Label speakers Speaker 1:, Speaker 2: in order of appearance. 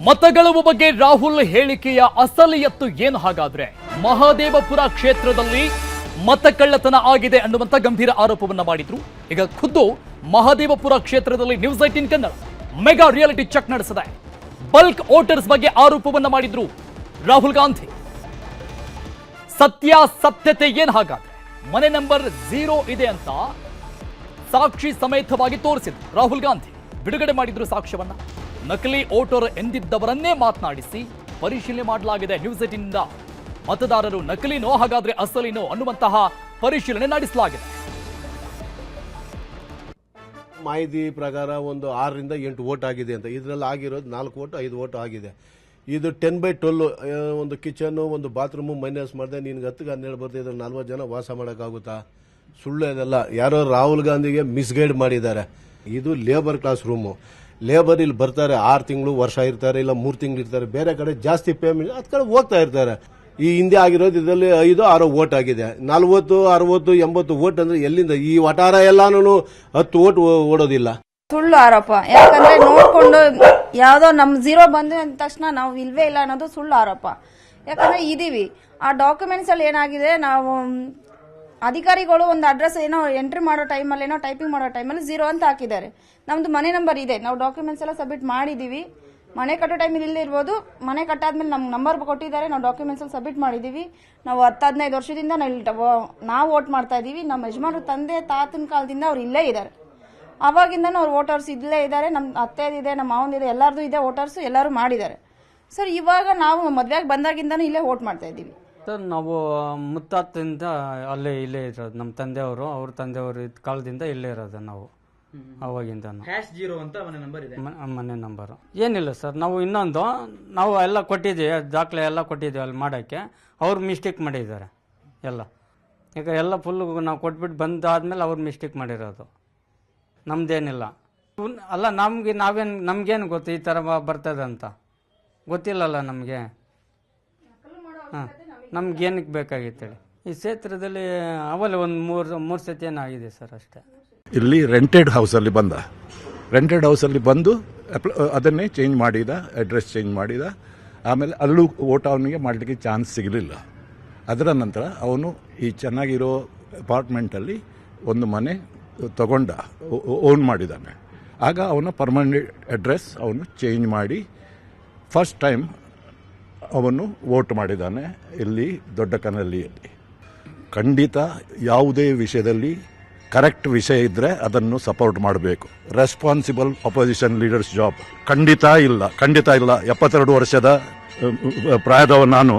Speaker 1: ಮತಗಳ ಬಗ್ಗೆ ರಾಹುಲ್ ಹೇಳಿಕೆಯ ಅಸಲಿಯತ್ತು ಏನು ಹಾಗಾದ್ರೆ? ಮಹದೇವಪುರ ಕ್ಷೇತ್ರದಲ್ಲಿ ಮತಕಳ್ಳತನ ಆಗಿದೆ ಅನ್ನುವಂತ ಗಂಭೀರ ಆರೋಪವನ್ನ ಮಾಡಿದ್ರು. ಈಗ ಖುದ್ದು ಮಹದೇವಪುರ ಕ್ಷೇತ್ರದಲ್ಲಿ news 18 Kannada mega reality check ನಡೆಸಿದೆ. ಬಲ್ಕ್ ವೋಟರ್ಸ್ ಬಗ್ಗೆ ಆರೋಪವನ್ನ ಮಾಡಿದ್ರು ರಾಹುಲ್ ಗಾಂಧಿ. ಸತ್ಯತೆ ಏನ್ ಹಾಗಾದ್ರೆ? ಮನೆ ನಂಬರ್ 0 ಇದೆ ಅಂತ ಸಾಕ್ಷಿ ಸಮೇತವಾಗಿ ತೋರಿಸಿದ್ರು ರಾಹುಲ್ ಗಾಂಧಿ. ಬಿಡುಗಡೆ ಮಾಡಿದ್ರು ಸಾಕ್ಷ್ಯವನ್ನ. ನಕಲಿ ವೋಟರ್ ಎಂದಿದ್ದವರನ್ನೇ ಮಾತನಾಡಿಸಿ ಪರಿಶೀಲನೆ ಮಾಡಲಾಗಿದೆ ನ್ಯೂಸ್ 18 ಮತದಾರರು ನಕಲಿನೋ ಹಾಗಾದ್ರೆ ಅಸಲಿನೋ ಅನ್ನುವಂತಹ ಪರಿಶೀಲನೆ ನಡೆಸಲಾಗಿದೆ.
Speaker 2: ಮಾಹಿತಿ ಪ್ರಕಾರ ಒಂದು 6 ರಿಂದ 8 ವೋಟ್ ಆಗಿದೆ ಅಂತ. ಇದರಲ್ಲಿ ಆಗಿರೋದು 4 ವೋಟ್ 5 ವೋಟ್ ಆಗಿದೆ. ಇದು 10/12 ಒಂದು ಕಿಚನ್ ಒಂದು ಬಾತ್ರೂಮು ಮೈನಸ್ ಮಾಡಿದೆ. ನಿನ್ಗೆ 10-12 ಬರ್ತಿದ್ರೆ 40 ಜನ ವಾಸ ಮಾಡೋಕ್ಕಾಗುತ್ತಾ? ಸುಳ್ಳು ಇದೆಲ್ಲ. ಯಾರೋ ರಾಹುಲ್ ಗಾಂಧಿಗೆ ಮಿಸ್ಗೈಡ್ ಮಾಡಿದ್ದಾರೆ. ಇದು ಲೇಬರ್ ಕ್ಲಾಸ್ ರೂಮು. ಲೇಬರ್ ಇಲ್ಲಿ ಬರ್ತಾರೆ, 6 ತಿಂಗಳು ವರ್ಷ ಇರ್ತಾರೆ, ಇಲ್ಲ 3 ತಿಂಗಳು ಇರ್ತಾರೆ. ಬೇರೆ ಕಡೆ ಜಾಸ್ತಿ ಪೇಮೆಂಟ್ ಅದ್ ಕಡೆ ಹೋಗ್ತಾ ಇರ್ತಾರೆ. ಈ ಹಿಂದೆ ಆಗಿರೋದು ಇದರಲ್ಲಿ 5-6 ವೋಟ್ ಆಗಿದೆ. 40, 60, 80 ವೋಟ್ ಅಂದ್ರೆ ಎಲ್ಲಿಂದ? ಈ ವಟಾರ ಎಲ್ಲಾನು 10 ವೋಟ್ ಓಡೋದಿಲ್ಲ.
Speaker 3: ಸುಳ್ಳು ಆರೋಪ. ಯಾಕಂದ್ರೆ ನೋಡ್ಕೊಂಡು ಯಾವ್ದೋ ನಮ್ 0 ಬಂದ ತಕ್ಷಣ ನಾವು ಇಲ್ವೇ ಇಲ್ಲ ಅನ್ನೋದು ಸುಳ್ಳು ಆರೋಪ. ಯಾಕಂದ್ರೆ ಇದೀವಿ ಆ ಡಾಕ್ಯುಮೆಂಟ್ಸ್ ಅಲ್ಲಿ ಏನಾಗಿದೆ, ನಾವು ಅಧಿಕಾರಿಗಳು ಒಂದು ಅಡ್ರೆಸ್ ಏನೋ ಎಂಟ್ರಿ ಮಾಡೋ ಟೈಮಲ್ಲಿ ಏನೋ ಟೈಪಿಂಗ್ ಮಾಡೋ ಟೈಮಲ್ಲಿ 0 ಅಂತ ಹಾಕಿದ್ದಾರೆ. ನಮ್ದು ಮನೆ ನಂಬರ್ ಇದೆ, ನಾವು ಡಾಕ್ಯುಮೆಂಟ್ಸ್ ಎಲ್ಲ ಸಬ್ಮಿಟ್ ಮಾಡಿದೀವಿ. ಮನೆ ಕಟ್ಟೋ ಟೈಮಲ್ಲಿ ಇಲ್ಲೇ ಇರ್ಬೋದು. ಮನೆ ಕಟ್ಟಾದ್ಮೇಲೆ ನಮ್ಗೆ ನಂಬರ್ ಕೊಟ್ಟಿದ್ದಾರೆ, ನಾವು ಡಾಕ್ಯುಮೆಂಟ್ಸ್ ಅಲ್ಲಿ ಸಬ್ಮಿಟ್ ಮಾಡಿದೀವಿ. ನಾವು 10-15 ವರ್ಷದಿಂದ ನಾವು ವೋಟ್ ಮಾಡ್ತಾ ಇದೀವಿ. ನಮ್ಮ ಯಜಮಾನ್ರು ತಂದೆ ತಾತನ ಕಾಲದಿಂದ ಅವ್ರು ಇಲ್ಲೇ ಇದ್ದಾರೆ. ಅವಾಗಿಂದನೂ ಅವ್ರು ವೋಟರ್ಸ್ ಇಲ್ಲೇ ಇದ್ದಾರೆ. ನಮ್ಮ ಅತ್ತೆದಿದೆ, ನಮ್ಮ ಮಾವನಿದೆ, ಎಲ್ಲರದು ಇದೆ ವೋಟರ್ಸ್, ಎಲ್ಲರೂ ಮಾಡಿದ್ದಾರೆ. ಸರ್ ಇವಾಗ ನಾವು ಮದ್ವೆಗೆ ಬಂದಾಗಿಂದನೂ ಇಲ್ಲೇ ವೋಟ್ ಮಾಡ್ತಾ ಇದ್ದೀವಿ.
Speaker 4: ಸರ್ ನಾವು ಮುತ್ತಾತಿಂದ ಇಲ್ಲೇ ಇರೋದು. ನಮ್ಮ ತಂದೆಯವರು ಅವ್ರ ತಂದೆಯವರು ಇದ್ದ ಕಾಲದಿಂದ ಇಲ್ಲೇ ಇರೋದು ನಾವು ಅವಾಗಿಂದ. ಮನೆ ನಂಬರು ಏನಿಲ್ಲ ಸರ್. ನಾವು ಇನ್ನೊಂದು ನಾವು ಎಲ್ಲ ಕೊಟ್ಟಿದ್ದೀವಿ, ದಾಖಲೆ ಎಲ್ಲ ಕೊಟ್ಟಿದ್ದೀವಿ ಅಲ್ಲಿ ಮಾಡೋಕ್ಕೆ. ಅವ್ರು ಮಿಸ್ಟೇಕ್ ಮಾಡಿದ್ದಾರೆ ಎಲ್ಲ. ಈಗ ಎಲ್ಲ ಫುಲ್ ನಾವು ಕೊಟ್ಬಿಟ್ಟು ಬಂದಾದ್ಮೇಲೆ ಅವ್ರು ಮಿಸ್ಟೇಕ್ ಮಾಡಿರೋದು. ನಮ್ದೇನಿಲ್ಲ. ಅಲ್ಲ ನಮ್ಗೇನು ಗೊತ್ತು ಈ ಥರ ಬರ್ತದೆ ಅಂತ? ಗೊತ್ತಿಲ್ಲಲ್ಲ ನಮಗೆ. ಹಾಂ, ನಮ್ಗೇನಕ್ಕೆ ಬೇಕಾಗಿತ್ತೇಳಿ? ಈ ಕ್ಷೇತ್ರದಲ್ಲಿ ಅವಲ್ಲಿ ಒಂದು ಮೂರು ಸತಿ ಏನಾಗಿದೆ ಸರ್ ಅಷ್ಟೇ.
Speaker 5: ಇಲ್ಲಿ ರೆಂಟೆಡ್ ಹೌಸಲ್ಲಿ ಬಂದು ಅದನ್ನೇ ಚೇಂಜ್ ಮಾಡಿದ, ಅಡ್ರೆಸ್ ಚೇಂಜ್ ಮಾಡಿದ. ಆಮೇಲೆ ಅಲ್ಲೂ ವೋಟ್ ಅವನಿಗೆ ಮಾಡಲಿಕ್ಕೆ ಚಾನ್ಸ್ ಸಿಗಲಿಲ್ಲ. ಅದರ ನಂತರ ಅವನು ಈ ಚೆನ್ನಾಗಿರೋ ಅಪಾರ್ಟ್ಮೆಂಟಲ್ಲಿ ಒಂದು ಮನೆ ತಗೊಂಡ, ಓನ್ ಮಾಡಿದ್ದಾನೆ. ಆಗ ಅವನ ಪರ್ಮನೆಂಟ್ ಅಡ್ರೆಸ್ ಅವನು ಚೇಂಜ್ ಮಾಡಿ ಫಸ್ಟ್ ಟೈಮ್ ಅವನು ವೋಟ್ ಮಾಡಿದ್ದಾನೆ ಇಲ್ಲಿ ದೊಡ್ಡ ಕನಹಳ್ಳಿಯಲ್ಲಿ. ಖಂಡಿತ ಯಾವುದೇ ವಿಷಯದಲ್ಲಿ ಕರೆಕ್ಟ್ ವಿಷಯ ಇದ್ದರೆ ಅದನ್ನು ಸಪೋರ್ಟ್ ಮಾಡಬೇಕು. ರೆಸ್ಪಾನ್ಸಿಬಲ್ ಅಪೋಸಿಷನ್ ಲೀಡರ್ಸ್ ಜಾಬ್ ಖಂಡಿತ ಇಲ್ಲ. 72 ವರ್ಷದ ಪ್ರಾಯದವ ನಾನು.